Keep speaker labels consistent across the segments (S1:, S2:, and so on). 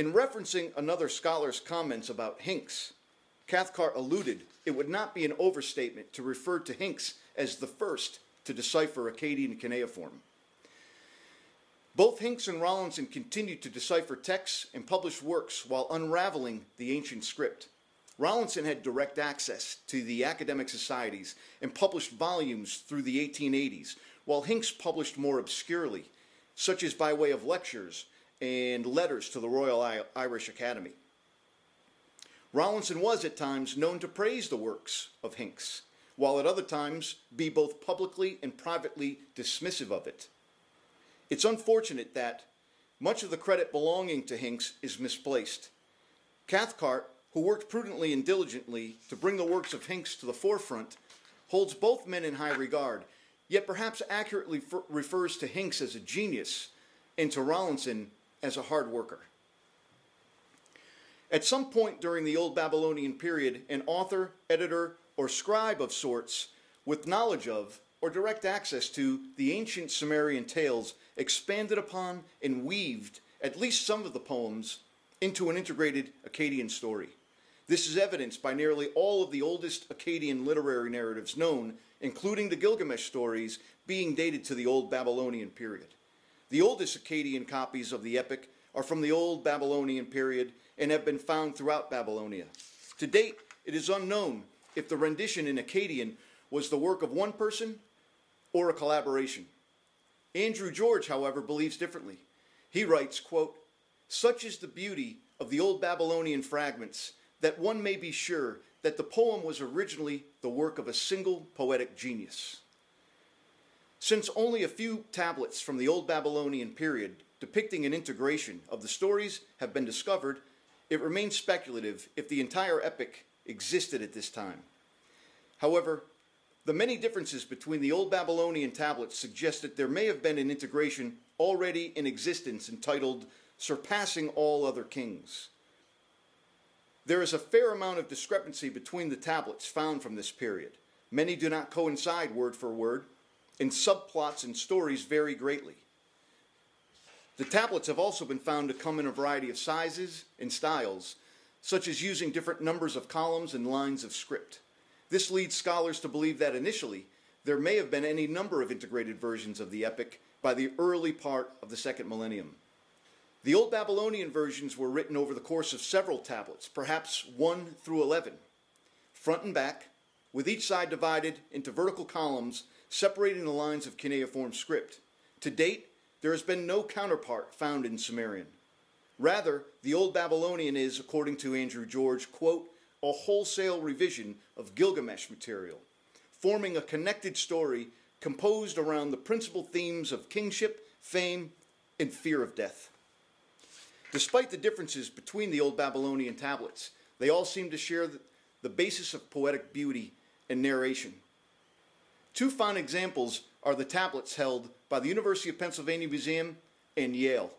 S1: In referencing another scholar's comments about Hincks, Cathcart alluded it would not be an overstatement to refer to Hincks as the first to decipher Akkadian cuneiform. Both Hincks and Rawlinson continued to decipher texts and publish works while unraveling the ancient script. Rawlinson had direct access to the academic societies and published volumes through the 1880s, while Hincks published more obscurely, such as by way of lectures and letters to the Royal Irish Academy. Rawlinson was at times known to praise the works of Hincks, while at other times be both publicly and privately dismissive of it. It's unfortunate that much of the credit belonging to Hincks is misplaced. Cathcart, who worked prudently and diligently to bring the works of Hincks to the forefront, holds both men in high regard, yet perhaps accurately refers to Hincks as a genius and to Rawlinson as a hard worker. At some point during the Old Babylonian period, an author, editor, or scribe of sorts with knowledge of or direct access to the ancient Sumerian tales expanded upon and weaved at least some of the poems into an integrated Akkadian story. This is evidenced by nearly all of the oldest Akkadian literary narratives known, including the Gilgamesh stories, being dated to the Old Babylonian period. The oldest Akkadian copies of the epic are from the Old Babylonian period and have been found throughout Babylonia. To date, it is unknown if the rendition in Akkadian was the work of one person or a collaboration. Andrew George, however, believes differently. He writes, quote, "Such is the beauty of the Old Babylonian fragments that one may be sure that the poem was originally the work of a single poetic genius." Since only a few tablets from the Old Babylonian period depicting an integration of the stories have been discovered, it remains speculative if the entire epic existed at this time. However, the many differences between the Old Babylonian tablets suggest that there may have been an integration already in existence entitled Surpassing All Other Kings. There is a fair amount of discrepancy between the tablets found from this period. Many do not coincide word for word, and subplots and stories vary greatly. The tablets have also been found to come in a variety of sizes and styles, such as using different numbers of columns and lines of script. This leads scholars to believe that initially there may have been any number of integrated versions of the epic by the early part of the second millennium. The Old Babylonian versions were written over the course of several tablets, perhaps 1 through 11, front and back, with each side divided into vertical columns separating the lines of cuneiform script. To date, there has been no counterpart found in Sumerian. Rather, the Old Babylonian is, according to Andrew George, quote, "a wholesale revision of Gilgamesh material, forming a connected story composed around the principal themes of kingship, fame, and fear of death." Despite the differences between the Old Babylonian tablets, they all seem to share the basis of poetic beauty and narration. Two fine examples are the tablets held by the University of Pennsylvania Museum and Yale.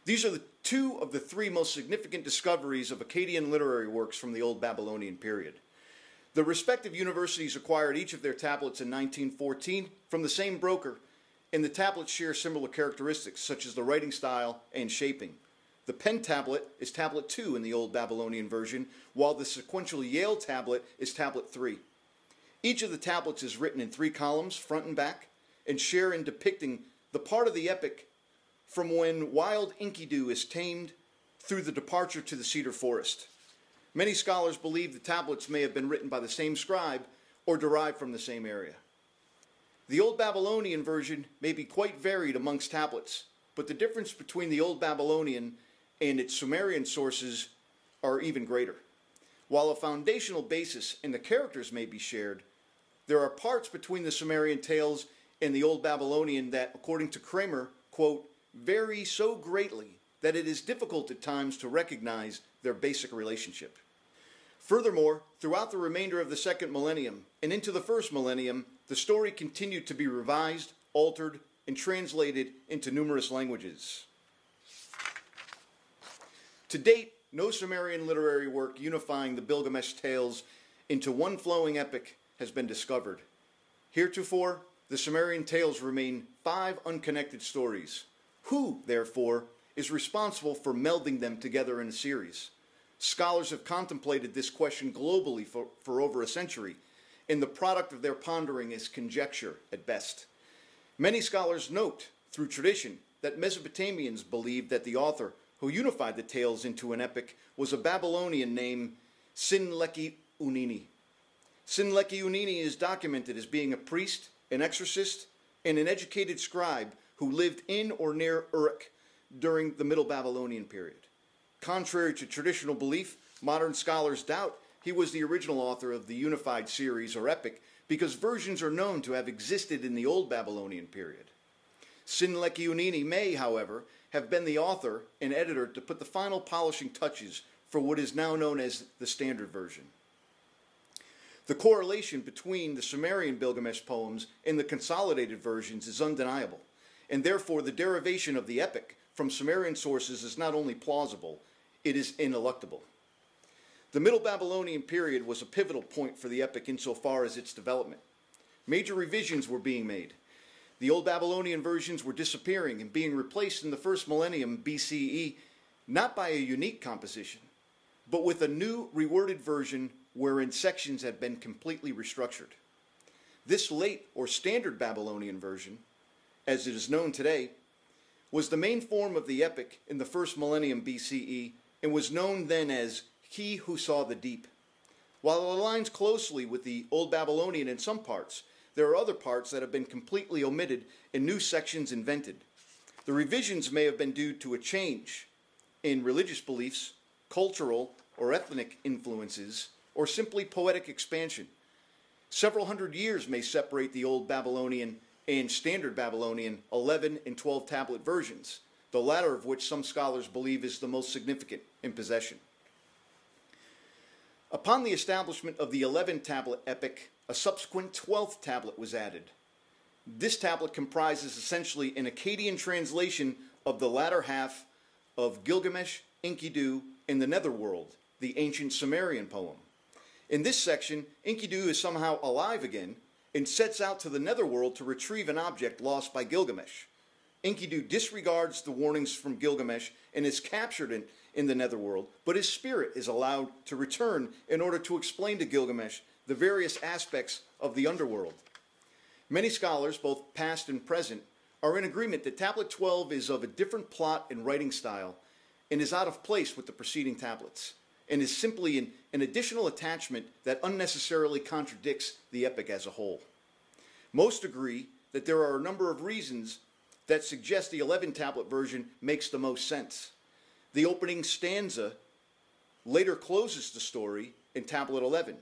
S1: These are two of the three most significant discoveries of Akkadian literary works from the Old Babylonian period. The respective universities acquired each of their tablets in 1914 from the same broker, and the tablets share similar characteristics, such as the writing style and shaping. The pen tablet is tablet 2 in the Old Babylonian version, while the sequential Yale tablet is tablet 3. Each of the tablets is written in 3 columns, front and back, and share in depicting the part of the epic from when wild Enkidu is tamed through the departure to the cedar forest. Many scholars believe the tablets may have been written by the same scribe or derived from the same area. The Old Babylonian version may be quite varied amongst tablets, but the difference between the Old Babylonian and its Sumerian sources are even greater. While a foundational basis in the characters may be shared, there are parts between the Sumerian tales and the Old Babylonian that, according to Kramer, quote, "vary so greatly that it is difficult at times to recognize their basic relationship." Furthermore, throughout the remainder of the second millennium and into the first millennium, the story continued to be revised, altered, and translated into numerous languages. To date, no Sumerian literary work unifying the Gilgamesh tales into one flowing epic has been discovered. Heretofore, the Sumerian tales remain 5 unconnected stories. Who, therefore, is responsible for melding them together in a series. Scholars have contemplated this question globally for over a century, and the product of their pondering is conjecture at best. Many scholars note, through tradition, that Mesopotamians believed that the author who unified the tales into an epic was a Babylonian named Sinleki-Unini. Sinleki-Unini is documented as being a priest, an exorcist, and an educated scribe who lived in or near Uruk during the Middle Babylonian period. Contrary to traditional belief, modern scholars doubt he was the original author of the unified series or epic because versions are known to have existed in the Old Babylonian period. Sinleki-Unini may, however, have been the author and editor to put the final polishing touches for what is now known as the standard version. The correlation between the Sumerian Gilgamesh poems and the consolidated versions is undeniable, and therefore the derivation of the epic from Sumerian sources is not only plausible, it is ineluctable. The Middle Babylonian period was a pivotal point for the epic insofar as its development. Major revisions were being made. The Old Babylonian versions were disappearing and being replaced in the first millennium BCE, not by a unique composition, but with a new reworded version wherein sections had been completely restructured. This late or standard Babylonian version, as it is known today, was the main form of the epic in the first millennium BCE and was known then as He Who Saw the Deep. While it aligns closely with the Old Babylonian in some parts, there are other parts that have been completely omitted and new sections invented. The revisions may have been due to a change in religious beliefs, cultural or ethnic influences, or simply poetic expansion. Several hundred years may separate the Old Babylonian and Standard Babylonian 11 and 12 tablet versions, the latter of which some scholars believe is the most significant in possession. Upon the establishment of the 11 tablet epic, a subsequent 12th tablet was added. This tablet comprises essentially an Akkadian translation of the latter half of Gilgamesh, Enkidu, and the Netherworld, the ancient Sumerian poem. In this section, Enkidu is somehow alive again and sets out to the Netherworld to retrieve an object lost by Gilgamesh. Enkidu disregards the warnings from Gilgamesh and is captured in the Netherworld, but his spirit is allowed to return in order to explain to Gilgamesh the various aspects of the underworld. Many scholars, both past and present, are in agreement that Tablet 12 is of a different plot and writing style and is out of place with the preceding tablets, and is simply an additional attachment that unnecessarily contradicts the epic as a whole. Most agree that there are a number of reasons that suggest the 11 tablet version makes the most sense. The opening stanza later closes the story in Tablet 11.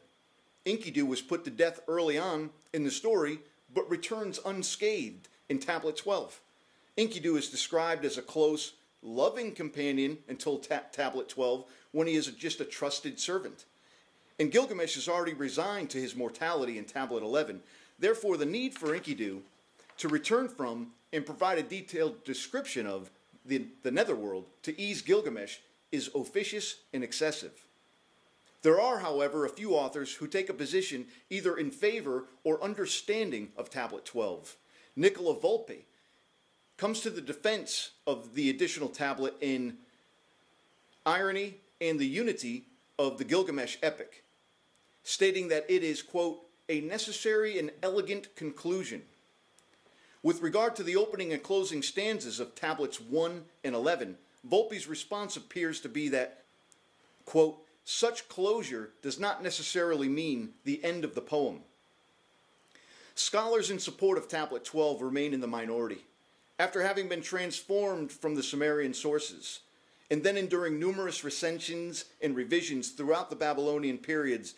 S1: Enkidu was put to death early on in the story, but returns unscathed in Tablet 12. Enkidu is described as a close, loving companion until Tablet 12, when he is just a trusted servant. And Gilgamesh is already resigned to his mortality in Tablet 11. Therefore, the need for Enkidu to return from and provide a detailed description of the Netherworld to ease Gilgamesh is officious and excessive. There are, however, a few authors who take a position either in favor or understanding of Tablet 12. Nicola Volpe comes to the defense of the additional tablet in Irony and the Unity of the Gilgamesh epic, stating that it is, quote, a necessary and elegant conclusion. With regard to the opening and closing stanzas of Tablets 1 and 11, Volpe's response appears to be that, quote, such closure does not necessarily mean the end of the poem. Scholars in support of Tablet 12 remain in the minority. After having been transformed from the Sumerian sources, and then enduring numerous recensions and revisions throughout the Babylonian periods,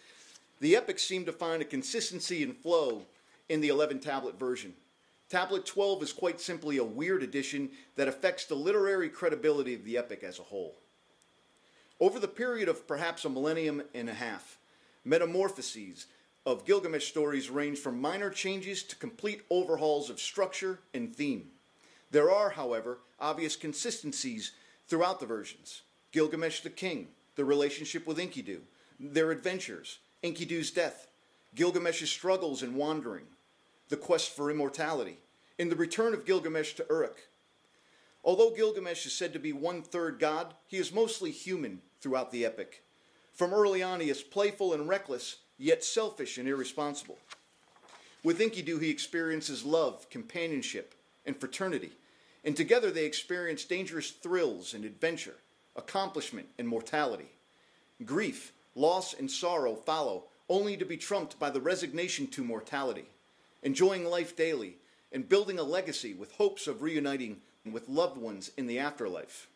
S1: the epics seem to find a consistency and flow in the 11 tablet version. Tablet 12 is quite simply a weird addition that affects the literary credibility of the epic as a whole. Over the period of perhaps a millennium and a half, metamorphoses of Gilgamesh stories range from minor changes to complete overhauls of structure and theme. There are, however, obvious consistencies throughout the versions. Gilgamesh the king, the relationship with Enkidu, their adventures, Enkidu's death, Gilgamesh's struggles and wandering, the quest for immortality, and the return of Gilgamesh to Uruk. Although Gilgamesh is said to be one-third god, he is mostly human throughout the epic. From early on, he is playful and reckless, yet selfish and irresponsible. With Enkidu, he experiences love, companionship, and fraternity, and together they experience dangerous thrills and adventure, accomplishment and mortality. Grief, loss, and sorrow follow, only to be trumped by the resignation to mortality, enjoying life daily, and building a legacy with hopes of reuniting with loved ones in the afterlife.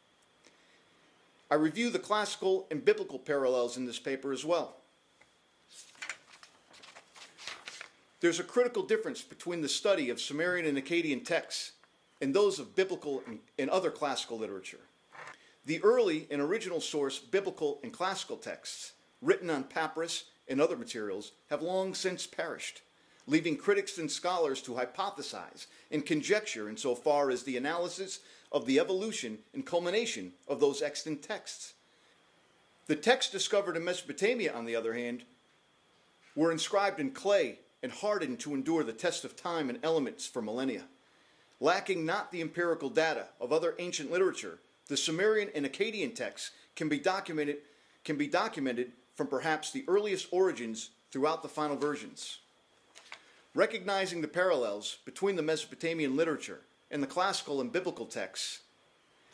S1: I review the classical and biblical parallels in this paper as well. There's a critical difference between the study of Sumerian and Akkadian texts and those of biblical and other classical literature. The early and original source biblical and classical texts, written on papyrus and other materials, have long since perished, leaving critics and scholars to hypothesize and conjecture insofar as the analysis of the evolution and culmination of those extant texts. The texts discovered in Mesopotamia, on the other hand, were inscribed in clay and hardened to endure the test of time and elements for millennia. Lacking not the empirical data of other ancient literature, the Sumerian and Akkadian texts can be documented from perhaps the earliest origins throughout the final versions. Recognizing the parallels between the Mesopotamian literature and the classical and biblical texts,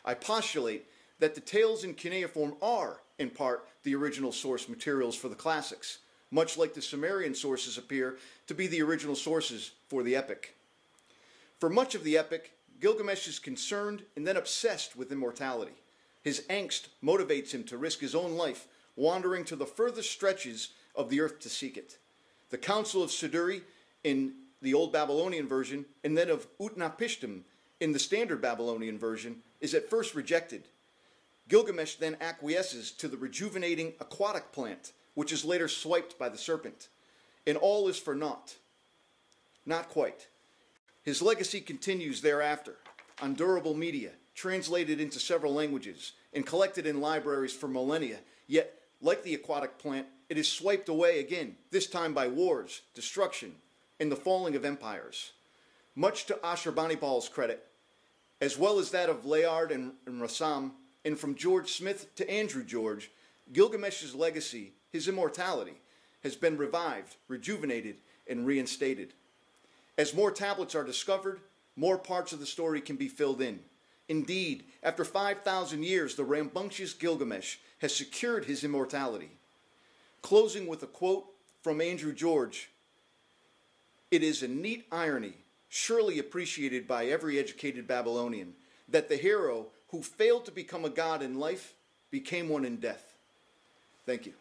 S1: I postulate that the tales in cuneiform are, in part, the original source materials for the classics, much like the Sumerian sources appear to be the original sources for the epic. For much of the epic, Gilgamesh is concerned and then obsessed with immortality. His angst motivates him to risk his own life, wandering to the furthest stretches of the earth to seek it. The Council of Siduri in the Old Babylonian version, and then of Utnapishtim in the Standard Babylonian version, is at first rejected. Gilgamesh then acquiesces to the rejuvenating aquatic plant, which is later swiped by the serpent. And all is for naught. Not quite. His legacy continues thereafter on durable media, translated into several languages, and collected in libraries for millennia, yet, like the aquatic plant, it is swiped away again, this time by wars, destruction, and the falling of empires. Much to Ashurbanibal's credit, as well as that of Layard and Rassam, and from George Smith to Andrew George, Gilgamesh's legacy, his immortality, has been revived, rejuvenated, and reinstated. As more tablets are discovered, more parts of the story can be filled in. Indeed, after 5,000 years, the rambunctious Gilgamesh has secured his immortality. Closing with a quote from Andrew George, "It is a neat irony, surely appreciated by every educated Babylonian, that the hero who failed to become a god in life became one in death." Thank you.